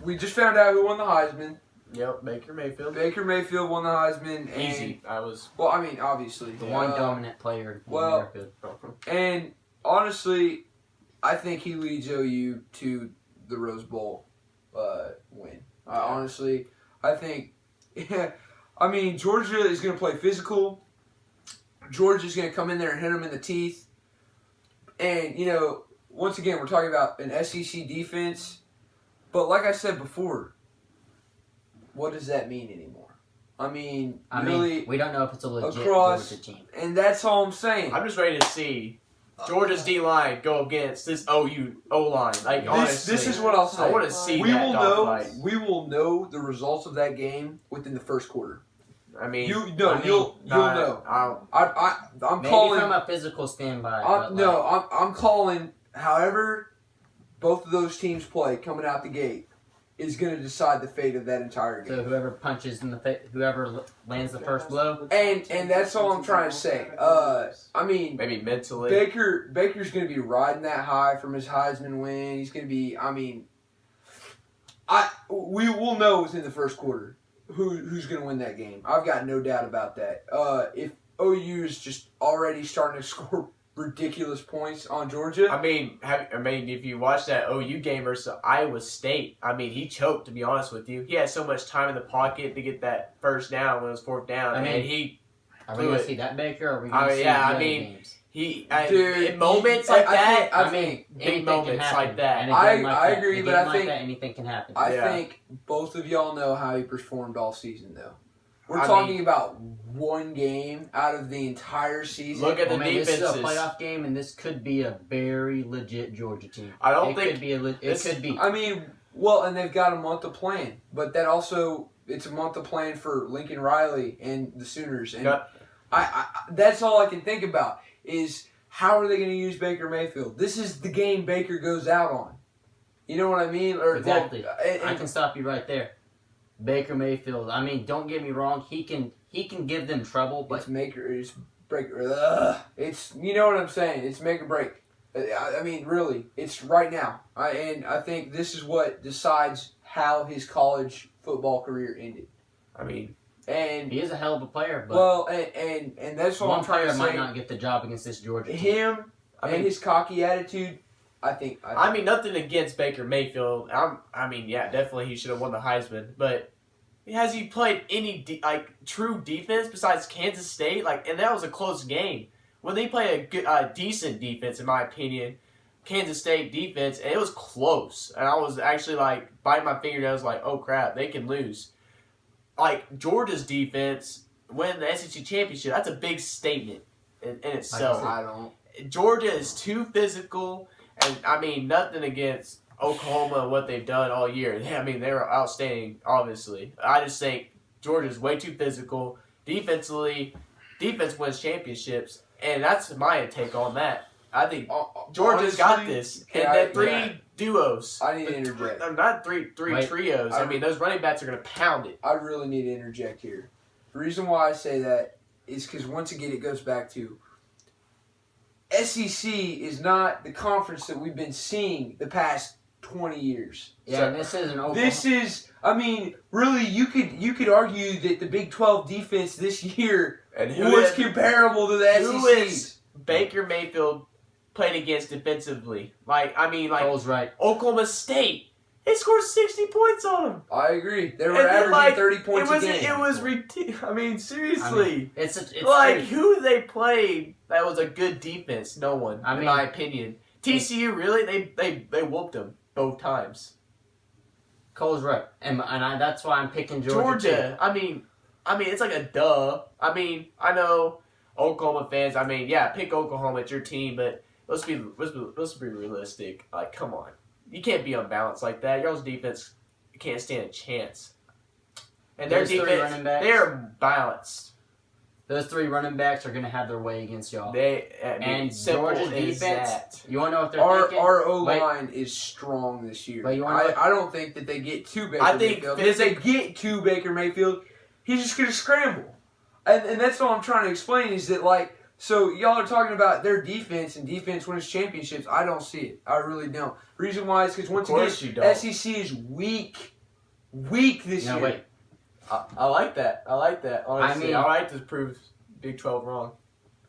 We just found out who won the Heisman. Yep, Baker Mayfield. Baker Mayfield won the Heisman. Easy. Well, I mean, obviously. The one dominant player in America. And honestly, I think he leads OU to the Rose Bowl win. Honestly, I think, I mean, Georgia is going to play physical. Georgia's going to come in there and hit them in the teeth. And, once again, we're talking about an SEC defense. But like I said before, what does that mean anymore? I mean, we don't know if it's a legit across, Georgia team. And that's all I'm saying. I'm just ready to see Georgia's D-line go against this OU O-line. Like, honestly, this is what I'll say. I want to see we that will dogfight. We will know the results of that game within the first quarter. I mean, you'll know. I'm maybe calling from a physical standby. I'm calling. However, both of those teams play coming out the gate is going to decide the fate of that entire game. So whoever punches in the face, whoever lands the first blow. And that's all I'm trying to say. I mean, maybe mentally. Baker's going to be riding that high from his Heisman win. He's going to be. I mean, we will know within the first quarter who's going to win that game. I've got no doubt about that. If OU is just already starting to score ridiculous points on Georgia. I mean, if you watch that OU game versus Iowa State, I mean, he choked, to be honest with you. He had so much time in the pocket to get that first down when it was fourth down. Are we going to see that Baker, or are we going to see the other games? In moments like that, I mean, big moments like that. I agree, but I think anything can happen. I think both of y'all know how he performed all season, though. We're talking about one game out of the entire season. Look at the defenses. This is a playoff game, and this could be a very legit Georgia team. I don't think it could be. I mean, well, and they've got a month of plan, but that also it's a month of plan for Lincoln Riley and the Sooners, and I that's all I can think about is how are they going to use Baker Mayfield? This is the game Baker goes out on. You know what I mean? Exactly. I can stop you right there. Baker Mayfield. I mean, don't get me wrong. He can give them trouble, but it's break. It's you know what I'm saying. It's make or break. I mean, really, it's right now. I think this is what decides how his college football career ended. I mean, and he is a hell of a player. But and that's what I'm trying to say. One player might not get the job against this Georgia team. Him and his cocky attitude. I mean, nothing against Baker Mayfield. Definitely he should have won the Heisman. But has he played any true defense besides Kansas State? And that was a close game. When they play a decent defense, in my opinion, Kansas State defense, and it was close. And I was actually biting my fingernails, oh crap, they can lose. Georgia's defense win the SEC championship. That's a big statement in itself. I don't. Georgia is too physical. And, I mean, nothing against Oklahoma and what they've done all year. I mean, they were outstanding, obviously. I just think Georgia's way too physical. Defense wins championships, and that's my take on that. I think Georgia's got this. And the three duos. I need to interject. Not three trios. I mean, those running backs are going to pound it. I really need to interject here. The reason why I say that is because, once again, it goes back to SEC is not the conference that we've been seeing the past 20 years. Yeah, and this is an Oklahoma. This is, I mean, really, you could argue that the Big 12 defense this year was comparable to the SEC. Who is Baker Mayfield played against defensively? Cole's right. Oklahoma State. They scored 60 points on them. I agree. They were averaging 30 points a game. It was ridiculous. I mean, seriously. It's who they played that was a good defense? No one, in my opinion. TCU, really? They whooped them both times. Cole's right. And that's why I'm picking Georgia. I mean, it's like a duh. I mean, I know Oklahoma fans. I mean, yeah, pick Oklahoma. It's your team, but let's be realistic. Come on. You can't be unbalanced like that. Y'all's defense can't stand a chance. And their defense, they're balanced. those 3 running backs are going to have their way against y'all. And simple Georgia's as defense, that. you want to know what they're Our thinking? O-line is strong this year. But you wanna know- I don't think that they get to Baker I think Mayfield. If they get to Baker Mayfield, he's just going to scramble. And that's all I'm trying to explain is that, like, so y'all are talking about their defense and defense wins championships. I don't see it. I really don't. Reason why is because once course you again, don't. SEC is weak. Weak this No, year. wait. I like that. Honestly, I mean- I like to prove Big 12 wrong.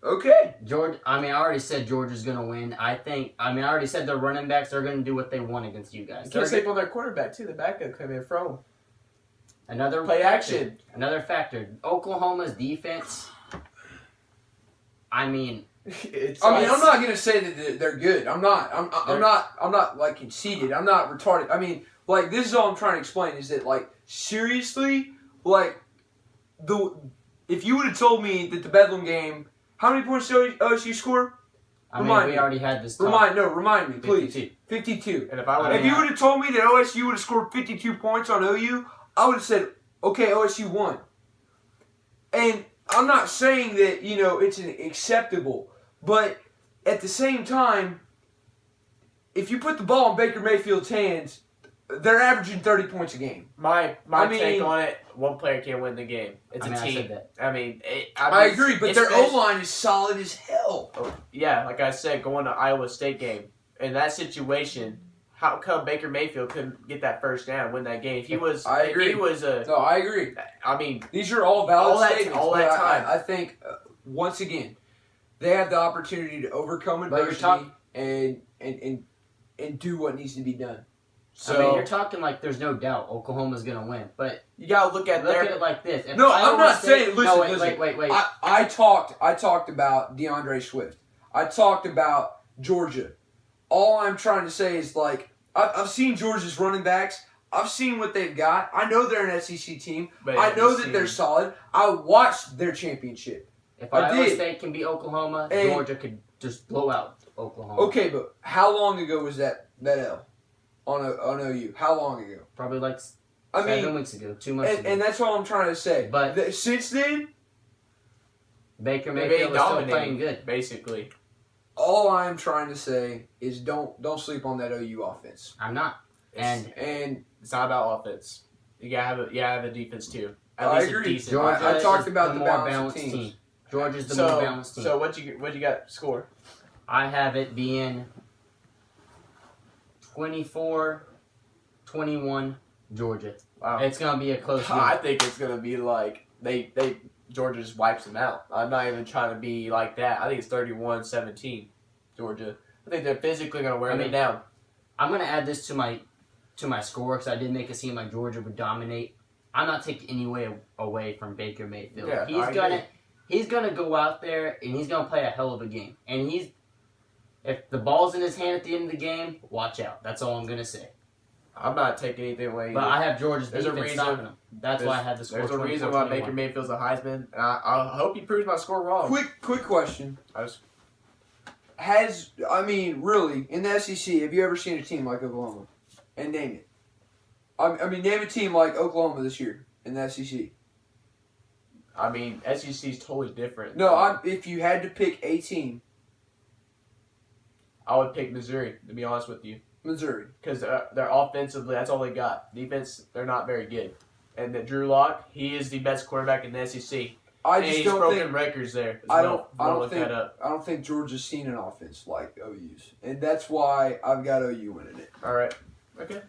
Okay. I already said Georgia's going to win. I already said their running backs are going to do what they want against you guys. You can't sleep on their quarterback, too. The backup came in from. Another Play factor- action. Another factor. Oklahoma's defense. I'm not gonna say that they're good. I'm not like conceited. I'm not retarded. I mean, like, this is all I'm trying to explain is that, like, seriously, like, if you would have told me that the Bedlam game, how many points did OSU score? We already had this talk. Remind me, please. 52. 52. And if I would If you would have told me that OSU would have scored 52 points on OU, I would have said, okay, OSU won. And I'm not saying that, it's acceptable, but at the same time, if you put the ball in Baker Mayfield's hands, they're averaging 30 points a game. My take on it, one player can't win the game. It's a I team. said that. I agree, but their O-line is solid as hell. Yeah, like I said, going to Iowa State game. In that situation, how come Baker Mayfield couldn't get that first down, win that game? If he was, I agree. No, I agree. I mean, These are all valid statements. all that time. I think, once again, they have the opportunity to overcome But you're adversity and do what needs to be done. so you're talking like there's no doubt Oklahoma's going to win. But you gotta look at look their. at it like this. If No, Iowa I'm not State- saying. Listen, no, listen. wait. I talked about DeAndre Swift. I talked about Georgia. All I'm trying to say is, like, I've seen Georgia's running backs. I've seen what they've got. I know they're an SEC team. But I know that they're solid. I watched their championship. If I Iowa did. State can beat Oklahoma, And- Georgia could just blow out Oklahoma. Okay, but how long ago was that L on OU? How long ago? Probably like I 7 mean, weeks ago, 2 months ago. and that's all I'm trying to say. But- since then, Baker They Mayfield is still dominated, playing good. basically. all I'm trying to say is don't sleep on that OU offense. I'm not. And And It's not about offense. You gotta have a defense too. At I least agree. a decent. Georgia I talked is about the the more balanced balanced teams. team. Georgia's the more balanced team. So what you got score? I have it being 24-21 Georgia. Wow. It's going to be a close game. I think it's gonna be like they Georgia just wipes them out. I'm not even trying to be like that. I think it's 31-17 Georgia. I think they're physically gonna wear them down. I'm going to add this to my score because I did make it seem like Georgia would dominate. I'm not taking any way away from Baker Mayfield. Yeah, He's gonna go out there and he's gonna play a hell of a game. And if the ball's in his hand at the end of the game, watch out. That's all I'm gonna say. I'm not taking anything away. But I have Georgia's There's a defense reason- stopping him. That's why I had the score. There's a reason why 24-21. Baker Mayfield's a Heisman, and I hope he proves my score wrong. quick question: I was- really, in the SEC, have you ever seen a team like Oklahoma? And name it. Name a team like Oklahoma this year in the SEC. I mean, SEC's totally different. No, if you had to pick a team, I would pick Missouri, to be honest with you. Missouri. Because they're offensively, that's all they got. Defense, they're not very good. And that Drew Lock, he is the best quarterback in the SEC. I And just he's don't broken think. records there. I don't look think. that up. I don't think Georgia's seen an offense like OU's, and that's why I've got OU winning it. All right. Okay.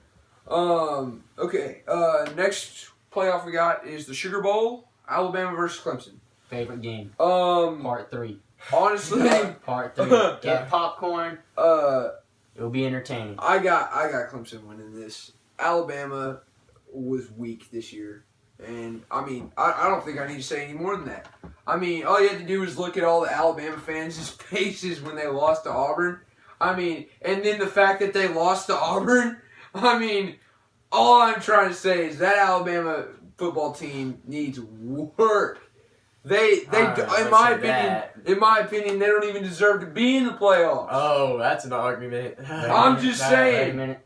Okay. Next playoff we got is the Sugar Bowl, Alabama versus Clemson. Favorite game. Um, Part 3. honestly, Part 3. Get popcorn. It'll be entertaining. I got Clemson winning this. Alabama was weak this year, and I don't think I need to say any more than that. All you had to do was look at all the Alabama fans' faces when they lost to Auburn. And then the fact that they lost to Auburn. All I'm trying to say is that Alabama football team needs work. They in my opinion, they don't even deserve to be in the playoffs. Oh, that's an argument. I'm just Wait a saying. minute.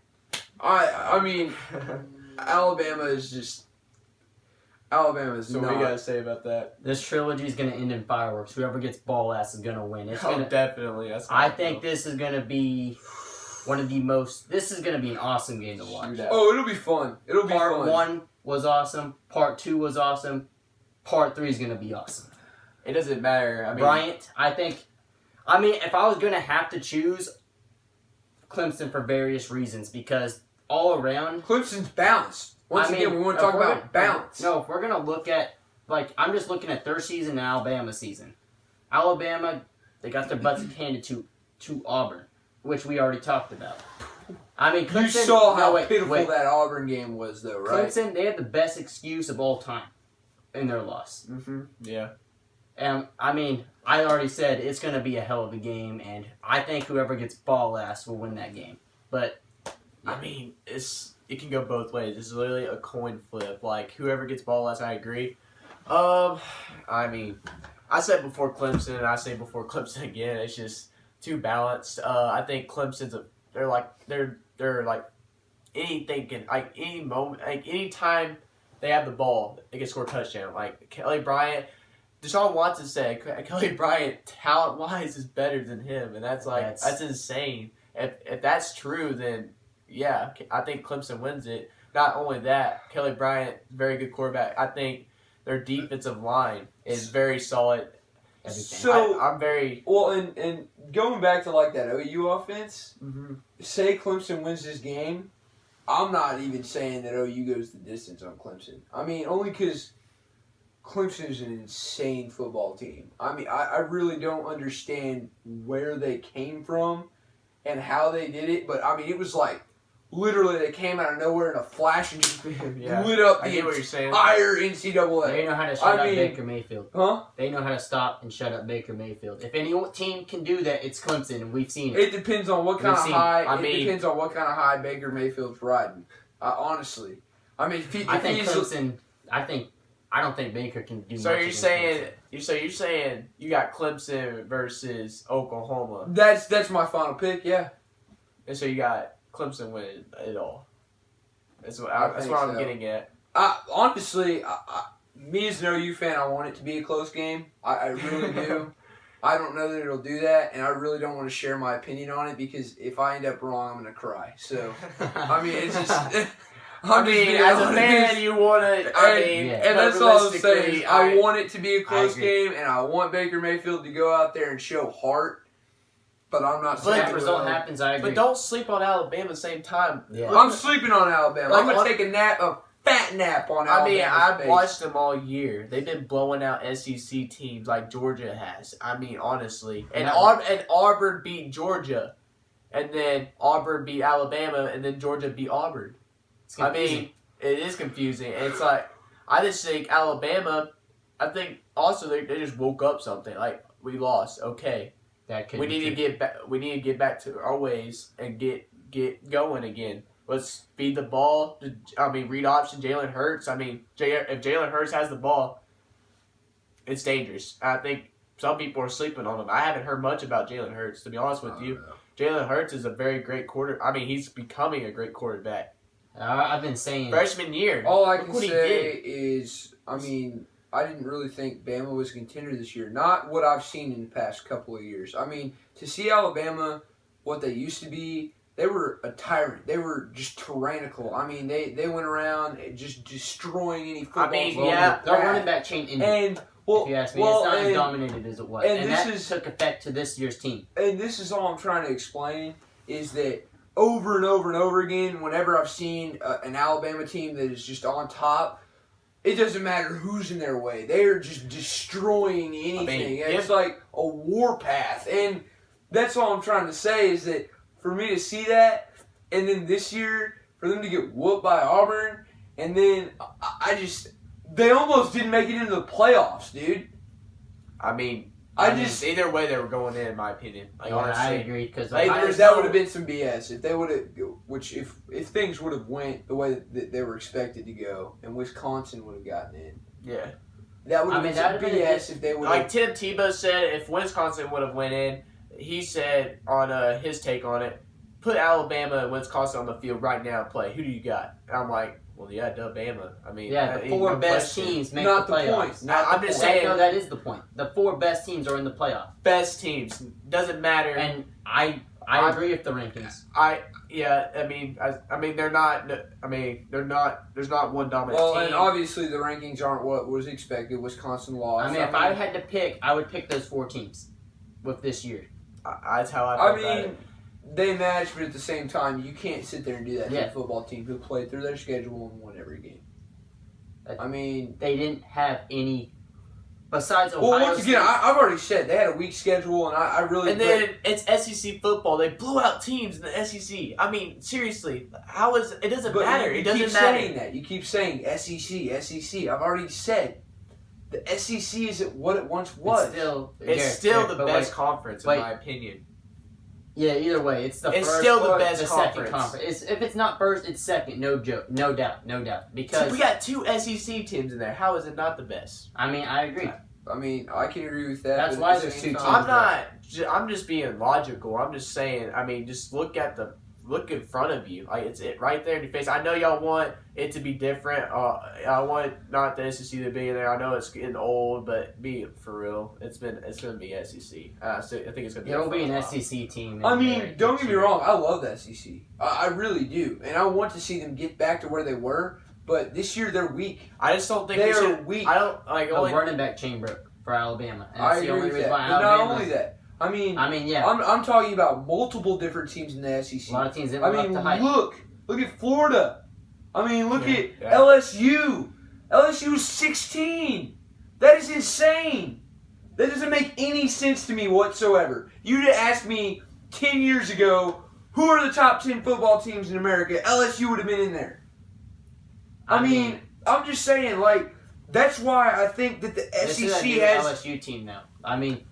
Alabama is just. Alabama's So what not. do you gotta say about that? This trilogy is gonna end in fireworks. Whoever gets ball ass is gonna win. It's Oh, gonna. definitely. That's I think this is gonna be one of the most. This is gonna be an awesome game to watch. Shootout. Oh, it'll be fun. It'll be Part fun. 1 was awesome. Part 2 was awesome. Part 3 is gonna be awesome. It doesn't matter. I mean, Bryant, I think. I mean, if I was gonna have to choose Clemson for various reasons, because all around. Clemson's balanced. Once I mean, again, we want to if talk we're about gonna- balance. No, if we're gonna look at I'm just looking at their season and Alabama season. Alabama, they got their butts handed to Auburn, which we already talked about. I mean, Clemson. You saw how wait, pitiful wait. that Auburn game was, though, right? Clemson, they had the best excuse of all time in their loss. Yeah. And I mean, I already said it's gonna be a hell of a game, and I think whoever gets ball last will win that game. But I mean, it can go both ways. It's literally a coin flip. Like whoever gets ball last, I agree. I mean, I said before Clemson, and I say before Clemson again. It's just too balanced. I think Clemson's they're like anything can like any moment like anytime they have the ball, they can score a touchdown. Like Kelly Bryant. Deshaun Watson said Kelly Bryant, talent wise, is better than him, and that's insane. If that's true, then yeah, I think Clemson wins it. Not only that, Kelly Bryant, very good quarterback. I think their defensive line is very solid. everything. So I'm very. well, and going back to like that OU offense, Mhm. say Clemson wins this game, I'm not even saying that OU goes the distance on Clemson. I mean, only because Clemson is an insane football team. I mean, I really don't understand where they came from and how they did it, but I mean, it was like literally they came out of nowhere in a flash and just Yeah. lit up I the get what you're saying. entire They NCAA. know how to shut I up mean- Baker Mayfield. Huh? They know how to stop and shut up Baker Mayfield. If any team can do that, it's Clemson, and we've seen it. It depends on what kind We've of seen- high. I It mean- depends on what kind of high Baker Mayfield's riding. Honestly, I mean, if I think he's Clemson. I don't think Baker can do. So much you're against saying Clemson. you're saying you got Clemson versus Oklahoma, that's my final pick. Yeah, and so you got Clemson winning it all. That's what I that's think what I'm so. getting at. honestly, me as an OU fan, I want it to be a close game. I really do. I don't know that it'll do that, and I really don't want to share my opinion on it because if I end up wrong, I'm gonna cry. So I mean, it's just. I mean, as a fan, you want to. I mean, Yeah. And but that's all I'm saying. realistically, Is I want it to be a close agree. game, and I want Baker Mayfield to go out there and show heart. But I'm not If saying that result happens, I agree. But don't sleep on Alabama at the same time. Yeah. I'm sleeping on Alabama. Like, I'm gonna on- take a fat nap on I Alabama. mean, I've watched them all year. They've been blowing out SEC teams like Georgia has. I mean, honestly, and Auburn beat Georgia, and then Auburn beat Alabama, and then Georgia beat Auburn. It's I confusing. mean, it is confusing. And it's like I just think Alabama. I think also they just woke up something. Like we lost. Okay, that could we be need to true. get back. We need to get back to our ways and get going again. Let's feed the ball. Read option Jalen Hurts. I mean, if Jalen Hurts has the ball, it's dangerous. I think some people are sleeping on him. I haven't heard much about Jalen Hurts, to be honest with you. Jalen Hurts is a very great he's becoming a great quarterback. I've been saying. Freshman year. All I Look can what he say did. is, I mean, I didn't really think Bama was a contender this year. Not what I've seen in the past couple of years. I mean, to see Alabama, what they used to be, they were a tyrant. They were just tyrannical. I mean, they went around just destroying any football. mean, team. yeah, Their running back chain ended. And well, If you ask me, well, it's not as and, dominated as it was, and and this that is- took effect to this year's team. and this is all I'm trying to explain is that over and over and over again, whenever I've seen an Alabama team that is just on top, it doesn't matter who's in their way. They are just destroying anything. It's like a warpath. And that's all I'm trying to say is that for me to see that, and then this year, for them to get whooped by Auburn, and then they almost didn't make it into the playoffs, dude. I mean, either way they were going in my opinion. Like Yeah, I honestly, agree because Like, there's That no- would have been some BS if they would have, if things would have went the way that they were expected to go, and Wisconsin would have gotten in. yeah. That would have been some that would've been BS if they would Like have. Tim Tebow said, if Wisconsin would have went in, he said on his take on it, put Alabama and Wisconsin on the field right now and play. Who do you got? And I'm like, Well, yeah, Bama. I mean, Yeah, the four no best question. teams make Not the the playoffs. point. Not I'm the just point. saying- No, that is the point. The four best teams are in the playoff, Best teams doesn't matter. and I agree with the rankings. I mean they're not. I mean they're not. There's not one dominant Well, team. and obviously the rankings aren't what was expected. Wisconsin lost. I mean, if I had to pick, I would pick those 4 teams with this year. That's how I feel I about mean, it. they matched, but at the same time, you can't sit there and do that to Yeah. a football team who played through their schedule and won every game. I mean, They didn't have any besides Ohio well, once State. again, I've already said they had a weak schedule, and I really. And then it's SEC football. They blew out teams in the SEC. I mean, seriously, how is it? Doesn't but matter. You It doesn't keep matter. saying that. You keep saying SEC. I've already said the SEC isn't what it once was. It's still the but best wait, conference, in wait. my opinion. Yeah, either way, it's the It's first still the or best the second conference. conference. If it's not first, it's second. No joke, no doubt. Because We got 2 SEC teams in there. How is it not the best? I mean, I agree. I mean, I can agree with that. That's but why at the there's same 2 time- teams. I'm just being logical. I'm just saying. I mean, just look in front of you. Like it's right there in your face. I know y'all want it to be different. I want not the SEC to be in there. I know it's getting old, but be for real. It's gonna be SEC. So I think it's gonna be. There will for be a an while. SEC team. in I there mean, don't next get me year. wrong. I love the SEC. I really do, and I want to see them get back to where they were. But this year they're weak. I just don't think They we are should. weak. I don't like The only. running back chain broke for Alabama. And I that's the agree only with reason that. why But not Alabama's- only that, I mean, yeah, I'm talking about multiple different teams in the SEC. a lot of teams didn't I live up mean, to hype. look at Florida. I mean, look Yeah, at yeah. LSU. LSU is 16. That is insane. That doesn't make any sense to me whatsoever. You'd asked me 10 years ago, who are the top 10 football teams in America? LSU would have been in there. I mean, I'm just saying, like, that's why I think that the this is a SEC new has. LSU team now. I mean,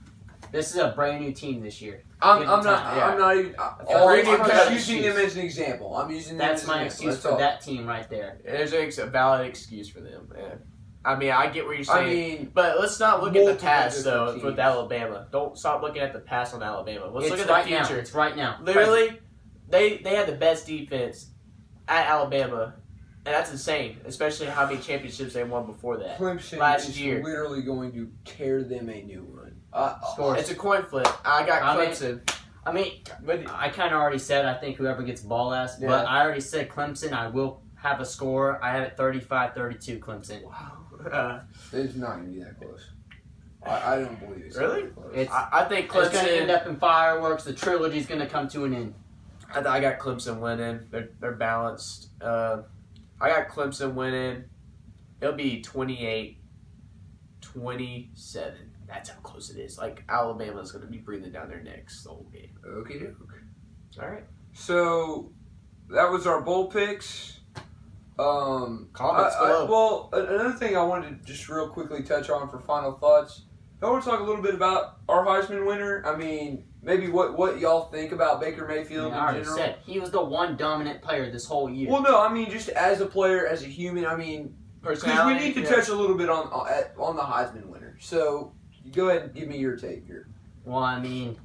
this is a brand new team this year. I'm Give not. them time. I'm not even. brand new I'm just coach. using them as an example. I'm using them That's as my an excuse example. for That's that team right there. There's a valid excuse for them. Man. I mean, I get what you're all. I saying. mean, But let's not look at the multiple past though different with teams. Alabama. Don't stop looking at the past on Alabama. Let's It's look at the right future. now. It's right now. Literally, they had the best defense at Alabama, and that's insane. Especially how many championships they won before that. Clemson last is year. literally going to tear them a new run. Scores. It's a coin flip. I got I mean- Clemson. I mean, But I kind of already said I think whoever gets ball last, Yeah. but I already said Clemson. I will have a score. I have it 35-32 Clemson. It's not going to be that close. I don't believe it's Really? gonna be close. It's I think It's going to end Clemson. up in fireworks. The trilogy's going to come to an end. I got Clemson winning. They're balanced. I got Clemson winning. It'll be 28-27. That's how close it is. Like Alabama's going to be breathing down their necks the whole game. Okay, doke. All right. So that was our bowl picks. Comments below. Well, another thing I wanted to just real quickly touch on for final thoughts. I want to talk a little bit about our Heisman winner. I mean, maybe what y'all think about Baker I, Mayfield I in already general. said he was the one dominant player this whole year. Well, no, I mean just as a player, as a human. I mean, because we Personality. need to yeah. touch a little bit on the Heisman winner. So go ahead and give me your take here. Well, I mean,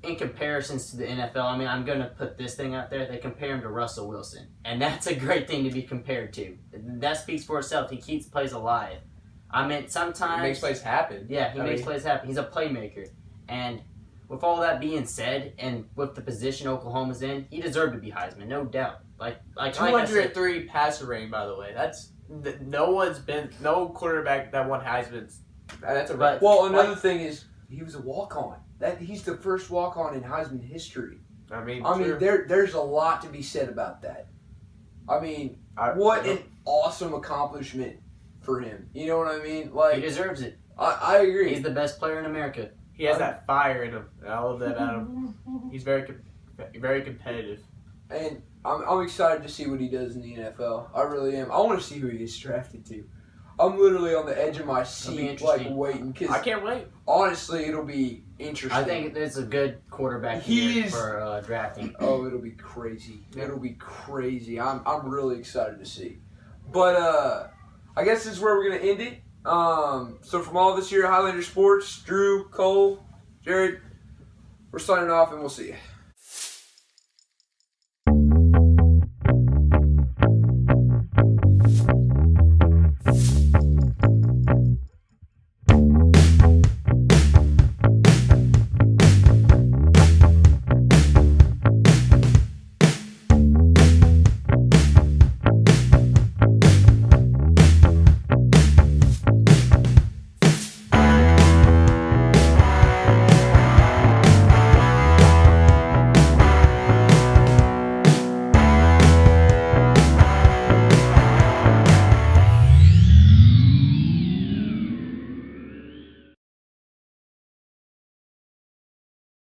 in comparisons to the NFL, I mean, I'm going to put this thing out there. They compare him to Russell Wilson. And that's a great thing to be compared to. That speaks for itself. He keeps plays alive. I mean, sometimes... It makes plays happen. Yeah, he I makes mean, plays happen. He's a playmaker. And with all that being said, and with the position Oklahoma's in, he deserved to be Heisman, no doubt. Like I said, 203 passer rating, by the way. That's no quarterback that won Heisman's. That's a But- Well, another thing is he was a walk-on. He's the first walk-on in Heisman history. I mean, I mean, true. there's a lot to be said about that. I mean, what an awesome accomplishment for him. You know what I mean? he Like, deserves it. I agree. He's the best player in America. He has that fire in him. And I love that about him. He's very competitive. And I'm excited to see what he does in the NFL. I really am. I want to see who he gets drafted to. I'm literally on the edge of my be seat, like interesting. waiting. I Because can't wait. honestly, it'll be interesting. I think it's a good quarterback He year is- for drafting. Oh, it'll be crazy. Yeah. It'll be crazy. I'm really excited to see. But I guess this is where we're gonna end it. So from all of us here at Highlander Sports, Drew, Cole, Jared, we're signing off and we'll see you.